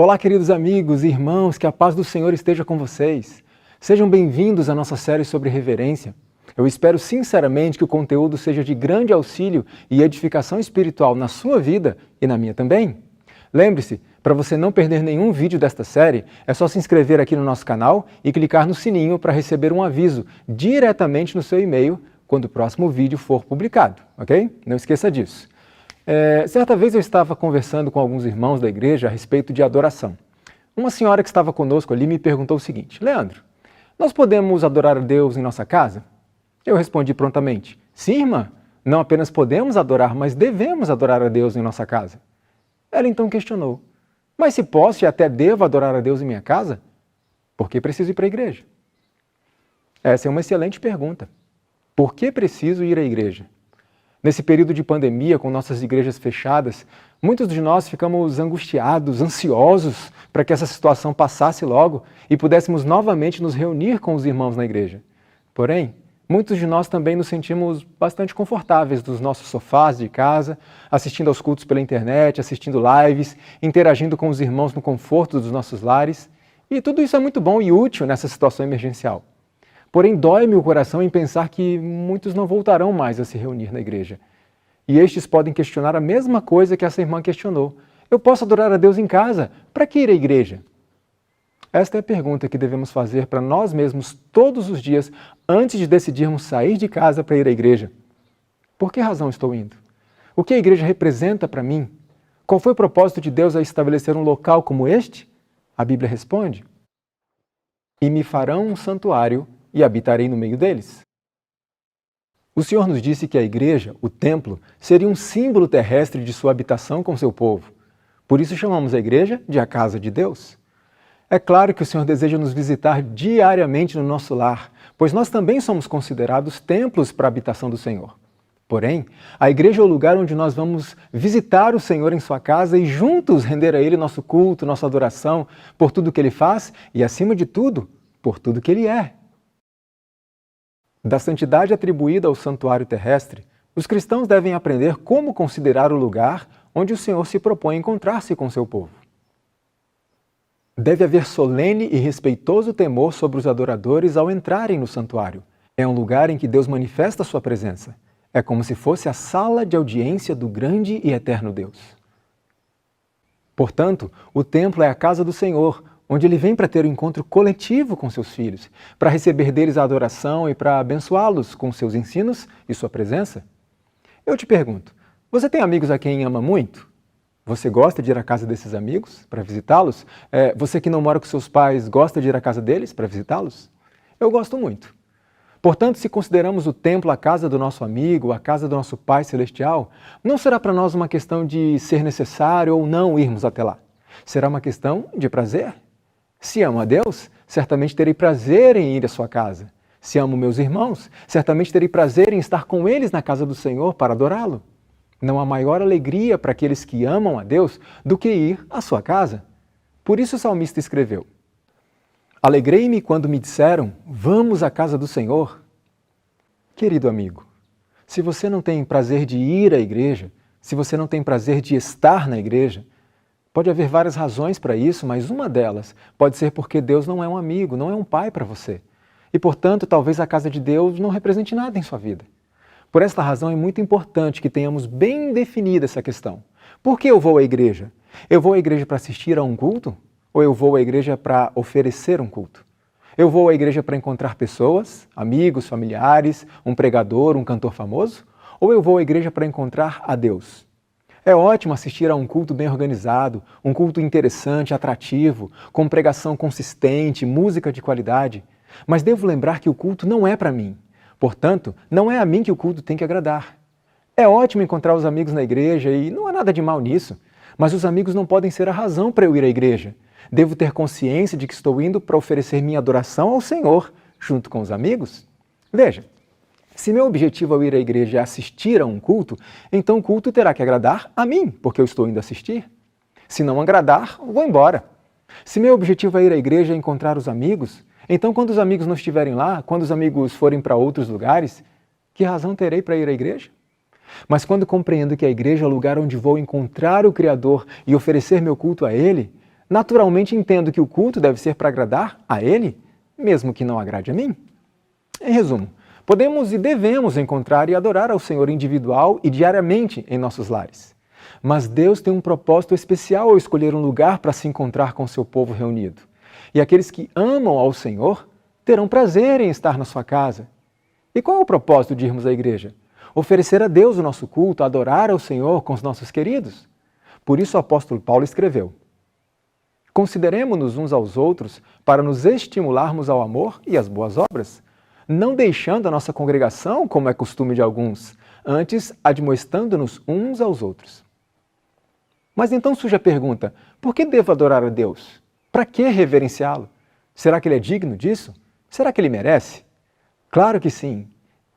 Olá, queridos amigos e irmãos, que a paz do Senhor esteja com vocês. Sejam bem-vindos à nossa série sobre reverência. Eu espero sinceramente que o conteúdo seja de grande auxílio e edificação espiritual na sua vida e na minha também. Lembre-se, para você não perder nenhum vídeo desta série, é só se inscrever aqui no nosso canal e clicar no sininho para receber um aviso diretamente no seu e-mail quando o próximo vídeo for publicado, ok? Não esqueça disso. Certa vez eu estava conversando com alguns irmãos da igreja a respeito de adoração. Uma senhora que estava conosco ali me perguntou o seguinte: Leandro, nós podemos adorar a Deus em nossa casa? Eu respondi prontamente: sim, irmã, não apenas podemos adorar, mas devemos adorar a Deus em nossa casa. Ela então questionou: mas se posso e até devo adorar a Deus em minha casa, por que preciso ir para a igreja? Essa é uma excelente pergunta. Por que preciso ir à igreja? Nesse período de pandemia, com nossas igrejas fechadas, muitos de nós ficamos angustiados, ansiosos para que essa situação passasse logo e pudéssemos novamente nos reunir com os irmãos na igreja. Porém, muitos de nós também nos sentimos bastante confortáveis nos nossos sofás de casa, assistindo aos cultos pela internet, assistindo lives, interagindo com os irmãos no conforto dos nossos lares. E tudo isso é muito bom e útil nessa situação emergencial. Porém, dói-me o coração em pensar que muitos não voltarão mais a se reunir na igreja. E estes podem questionar a mesma coisa que essa irmã questionou. Eu posso adorar a Deus em casa, para que ir à igreja? Esta é a pergunta que devemos fazer para nós mesmos todos os dias antes de decidirmos sair de casa para ir à igreja. Por que razão estou indo? O que a igreja representa para mim? Qual foi o propósito de Deus a estabelecer um local como este? A Bíblia responde: e me farão um santuário e habitarei no meio deles. O Senhor nos disse que a igreja, o templo, seria um símbolo terrestre de sua habitação com seu povo. Por isso chamamos a igreja de a casa de Deus. É claro que o Senhor deseja nos visitar diariamente no nosso lar, pois nós também somos considerados templos para a habitação do Senhor. Porém, a igreja é o lugar onde nós vamos visitar o Senhor em sua casa e juntos render a Ele nosso culto, nossa adoração, por tudo que Ele faz e, acima de tudo, por tudo que Ele é. Da santidade atribuída ao santuário terrestre, os cristãos devem aprender como considerar o lugar onde o Senhor se propõe a encontrar-se com seu povo. Deve haver solene e respeitoso temor sobre os adoradores ao entrarem no santuário. É um lugar em que Deus manifesta sua presença. É como se fosse a sala de audiência do grande e eterno Deus. Portanto, o templo é a casa do Senhor, onde Ele vem para ter um encontro coletivo com seus filhos, para receber deles a adoração e para abençoá-los com seus ensinos e sua presença. Eu te pergunto, você tem amigos a quem ama muito? Você gosta de ir à casa desses amigos para visitá-los? Você que não mora com seus pais gosta de ir à casa deles para visitá-los? Eu gosto muito. Portanto, se consideramos o templo a casa do nosso amigo, a casa do nosso Pai Celestial, não será para nós uma questão de ser necessário ou não irmos até lá. Será uma questão de prazer. Se amo a Deus, certamente terei prazer em ir à sua casa. Se amo meus irmãos, certamente terei prazer em estar com eles na casa do Senhor para adorá-lo. Não há maior alegria para aqueles que amam a Deus do que ir à sua casa. Por isso o salmista escreveu: alegrei-me quando me disseram, vamos à casa do Senhor. Querido amigo, se você não tem prazer de ir à igreja, se você não tem prazer de estar na igreja, pode haver várias razões para isso, mas uma delas pode ser porque Deus não é um amigo, não é um pai para você. E, portanto, talvez a casa de Deus não represente nada em sua vida. Por esta razão, é muito importante que tenhamos bem definida essa questão. Por que eu vou à igreja? Eu vou à igreja para assistir a um culto? Ou eu vou à igreja para oferecer um culto? Eu vou à igreja para encontrar pessoas, amigos, familiares, um pregador, um cantor famoso? Ou eu vou à igreja para encontrar a Deus? É ótimo assistir a um culto bem organizado, um culto interessante, atrativo, com pregação consistente, música de qualidade. Mas devo lembrar que o culto não é para mim. Portanto, não é a mim que o culto tem que agradar. É ótimo encontrar os amigos na igreja e não há nada de mal nisso. Mas os amigos não podem ser a razão para eu ir à igreja. Devo ter consciência de que estou indo para oferecer minha adoração ao Senhor, junto com os amigos. Veja, se meu objetivo ao ir à igreja é assistir a um culto, então o culto terá que agradar a mim, porque eu estou indo assistir. Se não agradar, vou embora. Se meu objetivo é ir à igreja e encontrar os amigos, então quando os amigos não estiverem lá, quando os amigos forem para outros lugares, que razão terei para ir à igreja? Mas quando compreendo que a igreja é o lugar onde vou encontrar o Criador e oferecer meu culto a Ele, Naturalmente entendo que o culto deve ser para agradar a Ele, mesmo que não agrade a mim. Em resumo, podemos e devemos encontrar e adorar ao Senhor individual e diariamente em nossos lares. Mas Deus tem um propósito especial ao escolher um lugar para se encontrar com seu povo reunido. E aqueles que amam ao Senhor terão prazer em estar na sua casa. E qual é o propósito de irmos à igreja? Oferecer a Deus o nosso culto, adorar ao Senhor com os nossos queridos. Por isso o apóstolo Paulo escreveu: consideremo-nos uns aos outros para nos estimularmos ao amor e às boas obras, não deixando a nossa congregação, como é costume de alguns, antes admoestando-nos uns aos outros. Mas então surge a pergunta: por que devo adorar a Deus? Para que reverenciá-lo? Será que ele é digno disso? Será que ele merece? Claro que sim.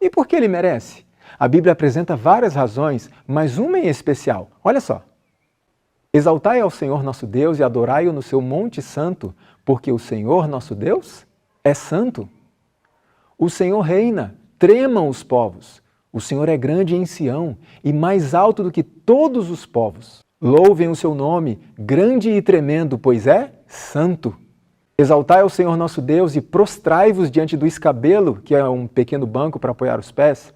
E por que ele merece? A Bíblia apresenta várias razões, mas uma em especial. Olha só. Exaltai ao Senhor nosso Deus e adorai-o no seu monte santo, porque o Senhor nosso Deus é santo. O Senhor reina, tremam os povos. O Senhor é grande em Sião e mais alto do que todos os povos. Louvem o seu nome, grande e tremendo, pois é santo. Exaltai ao Senhor nosso Deus e prostrai-vos diante do escabelo, que é um pequeno banco para apoiar os pés.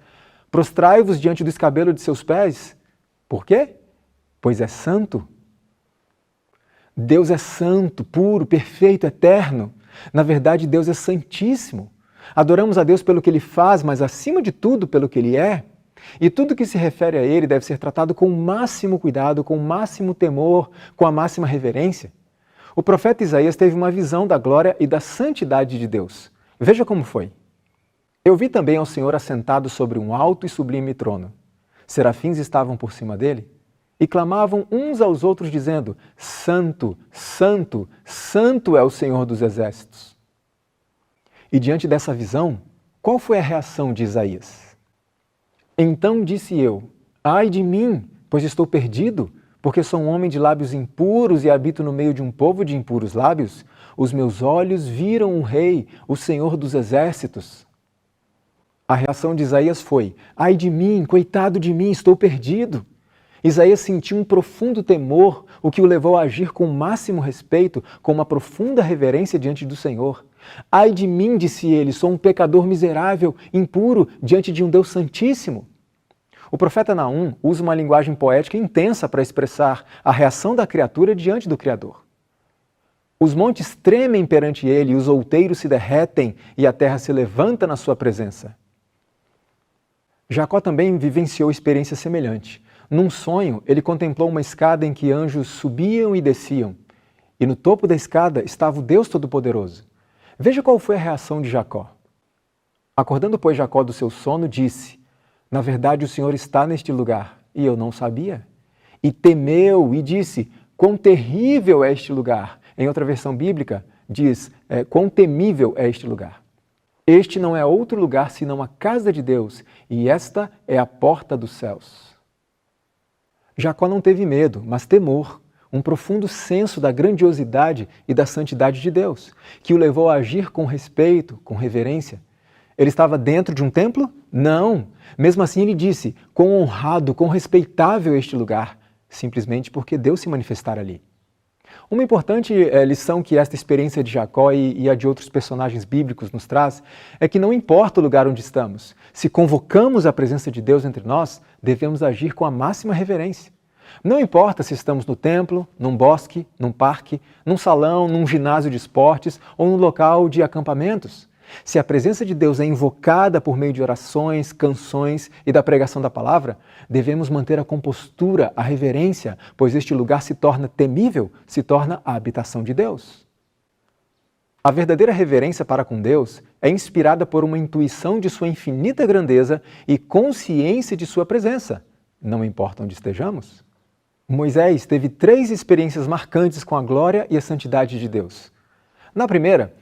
Prostrai-vos diante do escabelo de seus pés. Por quê? Pois é santo. Deus é santo, puro, perfeito, eterno. Na verdade, Deus é santíssimo. Adoramos a Deus pelo que Ele faz, mas acima de tudo pelo que Ele é. E tudo que se refere a Ele deve ser tratado com o máximo cuidado, com o máximo temor, com a máxima reverência. O profeta Isaías teve uma visão da glória e da santidade de Deus. Veja como foi. Eu vi também ao Senhor assentado sobre um alto e sublime trono. Serafins estavam por cima dele e clamavam uns aos outros dizendo: Santo, Santo, Santo é o Senhor dos exércitos. E diante dessa visão, qual foi a reação de Isaías? Então disse eu: ai de mim, pois estou perdido, porque sou um homem de lábios impuros e habito no meio de um povo de impuros lábios. Os meus olhos viram um rei, o Senhor dos exércitos. A reação de Isaías foi: ai de mim, coitado de mim, estou perdido. Isaías sentiu um profundo temor, o que o levou a agir com o máximo respeito, com uma profunda reverência diante do Senhor. Ai de mim, disse ele, sou um pecador miserável, impuro, diante de um Deus santíssimo. O profeta Naum usa uma linguagem poética intensa para expressar a reação da criatura diante do Criador. Os montes tremem perante ele, os outeiros se derretem e a terra se levanta na sua presença. Jacó também vivenciou experiência semelhante. Num sonho, ele contemplou uma escada em que anjos subiam e desciam, e no topo da escada estava o Deus Todo-Poderoso. Veja qual foi a reação de Jacó. Acordando, pois, Jacó do seu sono, disse: na verdade, o Senhor está neste lugar, e eu não sabia. E temeu e disse: quão terrível é este lugar. Em outra versão bíblica, diz: quão temível é este lugar. Este não é outro lugar senão a casa de Deus, e esta é a porta dos céus. Jacó não teve medo, mas temor, um profundo senso da grandiosidade e da santidade de Deus, que o levou a agir com respeito, com reverência. Ele estava dentro de um templo? Não. Mesmo assim ele disse: quão honrado, quão respeitável este lugar, simplesmente porque Deus se manifestara ali. Uma importante lição que esta experiência de Jacó e a de outros personagens bíblicos nos traz é que não importa o lugar onde estamos, se convocamos a presença de Deus entre nós, devemos agir com a máxima reverência. Não importa se estamos no templo, num bosque, num parque, num salão, num ginásio de esportes ou num local de acampamentos. Se a presença de Deus é invocada por meio de orações, canções e da pregação da palavra, devemos manter a compostura, a reverência, pois este lugar se torna temível, se torna a habitação de Deus. A verdadeira reverência para com Deus é inspirada por uma intuição de sua infinita grandeza e consciência de sua presença, não importa onde estejamos. Moisés teve 3 experiências marcantes com a glória e a santidade de Deus. Na primeira,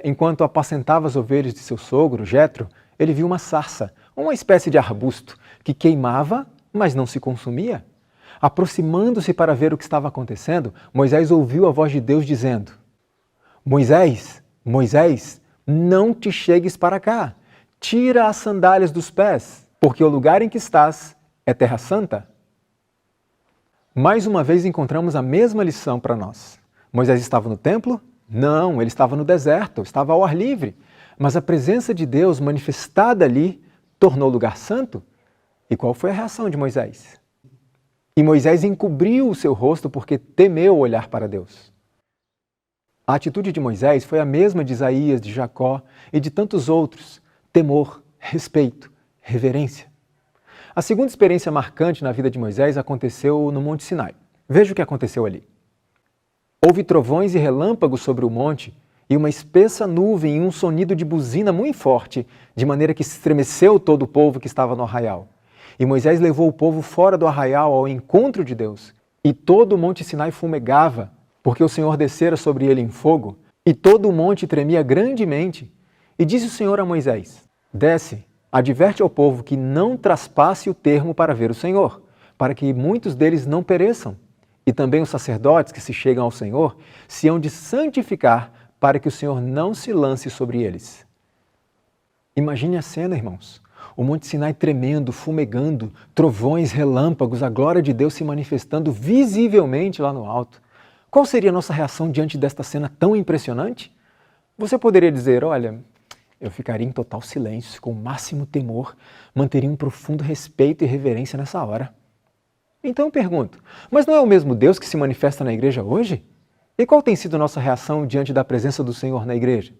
enquanto apacentava as ovelhas de seu sogro, Jetro, ele viu uma sarça, uma espécie de arbusto, que queimava, mas não se consumia. Aproximando-se para ver o que estava acontecendo, Moisés ouviu a voz de Deus dizendo: Moisés, Moisés, não te chegues para cá, tira as sandálias dos pés, porque o lugar em que estás é terra santa. Mais uma vez encontramos a mesma lição para nós. Moisés estava no templo? Não, ele estava no deserto, estava ao ar livre. Mas a presença de Deus manifestada ali tornou o lugar santo? E qual foi a reação de Moisés? E Moisés encobriu o seu rosto porque temeu olhar para Deus. A atitude de Moisés foi a mesma de Isaías, de Jacó e de tantos outros: temor, respeito, reverência. A segunda experiência marcante na vida de Moisés aconteceu no Monte Sinai. Veja o que aconteceu ali. Houve trovões e relâmpagos sobre o monte e uma espessa nuvem e um sonido de buzina muito forte, de maneira que estremeceu todo o povo que estava no arraial. E Moisés levou o povo fora do arraial ao encontro de Deus. E todo o Monte Sinai fumegava, porque o Senhor descera sobre ele em fogo, e todo o monte tremia grandemente. E disse o Senhor a Moisés: desce, adverte ao povo que não traspasse o termo para ver o Senhor, para que muitos deles não pereçam. E também os sacerdotes que se chegam ao Senhor se hão de santificar, para que o Senhor não se lance sobre eles. Imagine a cena, irmãos. O Monte Sinai tremendo, fumegando, trovões, relâmpagos, a glória de Deus se manifestando visivelmente lá no alto. Qual seria a nossa reação diante desta cena tão impressionante? Você poderia dizer: olha, eu ficaria em total silêncio, com o máximo temor, manteria um profundo respeito e reverência nessa hora. Então eu pergunto, mas não é o mesmo Deus que se manifesta na igreja hoje? E qual tem sido a nossa reação diante da presença do Senhor na igreja?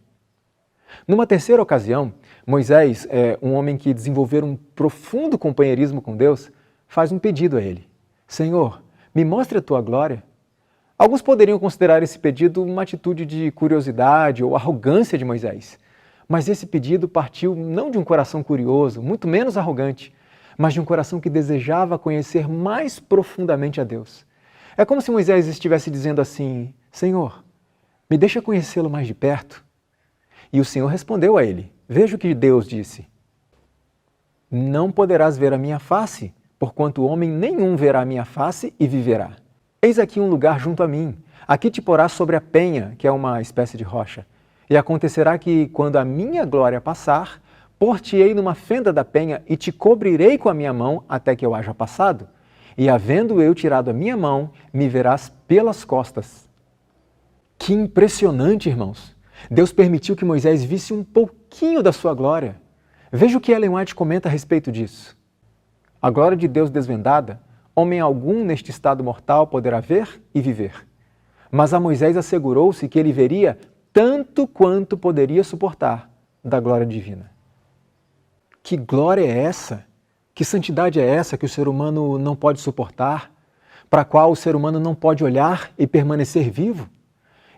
Numa terceira ocasião, Moisés, um homem que desenvolveu um profundo companheirismo com Deus, faz um pedido a ele: Senhor, me mostre a tua glória. Alguns poderiam considerar esse pedido uma atitude de curiosidade ou arrogância de Moisés. Mas esse pedido partiu não de um coração curioso, muito menos arrogante, mas de um coração que desejava conhecer mais profundamente a Deus. É como se Moisés estivesse dizendo assim: Senhor, me deixa conhecê-lo mais de perto. E o Senhor respondeu a ele. Veja o que Deus disse: não poderás ver a minha face, porquanto homem nenhum verá a minha face e viverá. Eis aqui um lugar junto a mim. Aqui te porás sobre a penha, que é uma espécie de rocha. E acontecerá que, quando a minha glória passar, pôr-te-ei numa fenda da penha e te cobrirei com a minha mão até que eu haja passado. E havendo eu tirado a minha mão, me verás pelas costas. Que impressionante, irmãos! Deus permitiu que Moisés visse um pouquinho da sua glória. Veja o que Ellen White comenta a respeito disso. A glória de Deus desvendada, homem algum neste estado mortal poderá ver e viver. Mas a Moisés assegurou-se que ele veria tanto quanto poderia suportar da glória divina. Que glória é essa? Que santidade é essa que o ser humano não pode suportar? Para a qual o ser humano não pode olhar e permanecer vivo?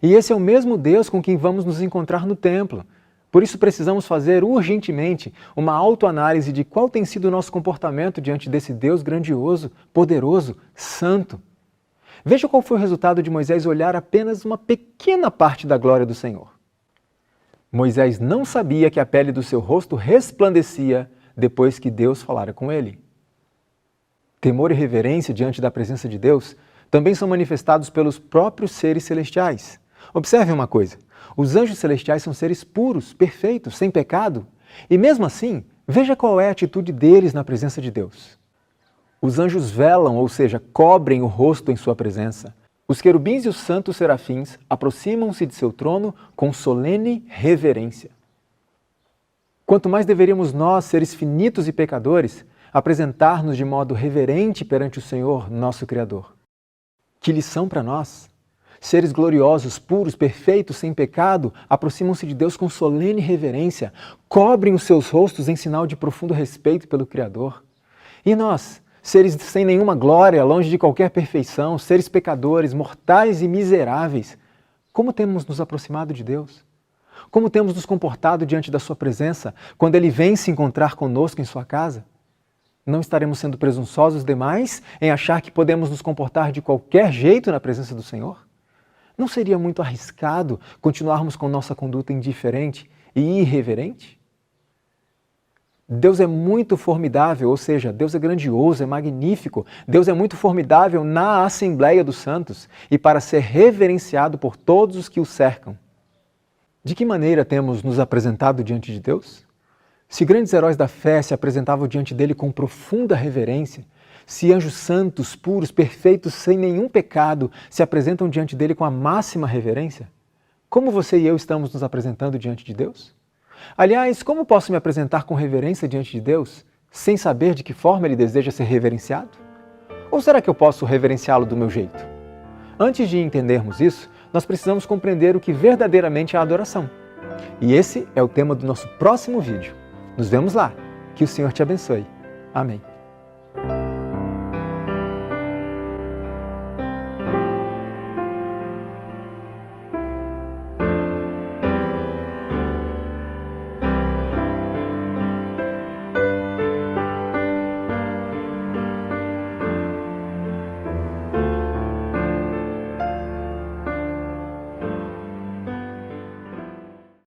E esse é o mesmo Deus com quem vamos nos encontrar no templo. Por isso precisamos fazer urgentemente uma autoanálise de qual tem sido o nosso comportamento diante desse Deus grandioso, poderoso, santo. Veja qual foi o resultado de Moisés olhar apenas uma pequena parte da glória do Senhor. Moisés não sabia que a pele do seu rosto resplandecia depois que Deus falara com ele. Temor e reverência diante da presença de Deus também são manifestados pelos próprios seres celestiais. Observe uma coisa, os anjos celestiais são seres puros, perfeitos, sem pecado, e mesmo assim, veja qual é a atitude deles na presença de Deus. Os anjos velam, ou seja, cobrem o rosto em sua presença. Os querubins e os santos serafins aproximam-se de seu trono com solene reverência. Quanto mais deveríamos nós, seres finitos e pecadores, apresentar-nos de modo reverente perante o Senhor, nosso Criador. Que lição para nós! Seres gloriosos, puros, perfeitos, sem pecado, aproximam-se de Deus com solene reverência, cobrem os seus rostos em sinal de profundo respeito pelo Criador. E nós, seres sem nenhuma glória, longe de qualquer perfeição, seres pecadores, mortais e miseráveis, como temos nos aproximado de Deus? Como temos nos comportado diante da sua presença, quando Ele vem se encontrar conosco em sua casa? Não estaremos sendo presunçosos demais em achar que podemos nos comportar de qualquer jeito na presença do Senhor? Não seria muito arriscado continuarmos com nossa conduta indiferente e irreverente? Deus é muito formidável, ou seja, Deus é grandioso, é magnífico. Deus é muito formidável na Assembleia dos Santos e para ser reverenciado por todos os que o cercam. De que maneira temos nos apresentado diante de Deus? Se grandes heróis da fé se apresentavam diante dele com profunda reverência, Se anjos santos, puros, perfeitos, sem nenhum pecado, se apresentam diante dele com a máxima reverência, como você e eu estamos nos apresentando diante de Deus? Aliás, como posso me apresentar com reverência diante de Deus, sem saber de que forma Ele deseja ser reverenciado? Ou será que eu posso reverenciá-lo do meu jeito? Antes de entendermos isso, nós precisamos compreender o que verdadeiramente é a adoração. E esse é o tema do nosso próximo vídeo. Nos vemos lá. Que o Senhor te abençoe. Amém.